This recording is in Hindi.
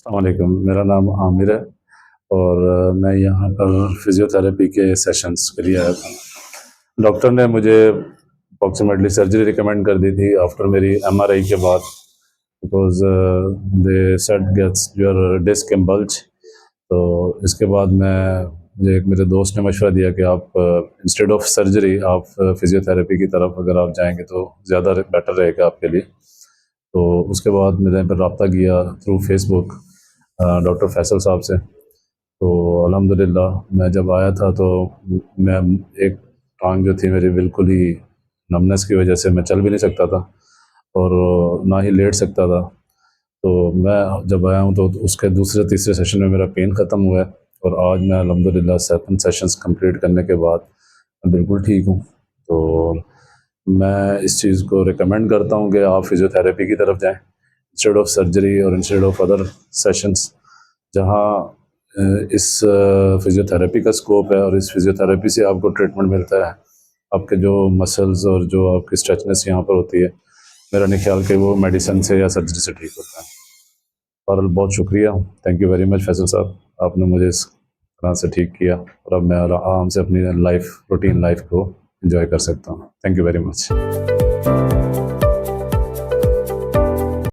अस्सलाम वालेकुम, मेरा नाम आमिर है और मैं यहाँ पर फिज़ियोथेरेपी के सेशंस के लिए आया था। डॉक्टर ने मुझे अप्रॉक्सीमेटली सर्जरी रिकमेंड कर दी थी आफ्टर मेरी एमआरआई के बाद, because they said gets your disc can bulge. तो इसके बाद मुझे एक मेरे दोस्त ने मशवरा दिया कि आप इंस्टेड ऑफ सर्जरी आप फिज़ियोथेरेपी की तरफ अगर आप जाएंगे तो ज़्यादा बेटर रहेगा आपके लिए। तो उसके बाद मैंने फिर रब्ता किया थ्रू फेसबुक डॉक्टर फैसल साहब से। तो अल्हम्दुलिल्लाह मैं जब आया था तो मैं एक टांग जो थी मेरी बिल्कुल ही नमनेस की वजह से मैं चल भी नहीं सकता था और ना ही लेट सकता था। तो मैं जब आया हूँ तो उसके दूसरे तीसरे सेशन में मेरा पेन ख़त्म हुआ है और आज मैं अल्हम्दुलिल्लाह 7 सेशंस कंप्लीट करने के बाद मैं बिल्कुल ठीक हूँ। तो मैं इस चीज़ को रिकमेंड करता हूँ कि आप फिज़ियोथेरेपी की तरफ जाएँ इंस्टेड ऑफ सर्जरी और इंस्टेड ऑफ अदर सेशंस, जहाँ इस फिज़ियोथेरेपी का स्कोप है और इस फिज़ियोथेरेपी से आपको ट्रीटमेंट मिलता है। आपके जो मसल्स और जो आपकी स्ट्रेचनेस यहाँ पर होती है, मेरा नहीं ख्याल कि वो मेडिसिन से या सर्जरी से ठीक होता है। बहरहाल बहुत शुक्रिया, thank you very much Faisal साहब, आपने मुझे इस तरह से ठीक किया और अब मैं आराम से अपनी रूटीन लाइफ को एंजॉय कर सकता हूँ। Thank you very much.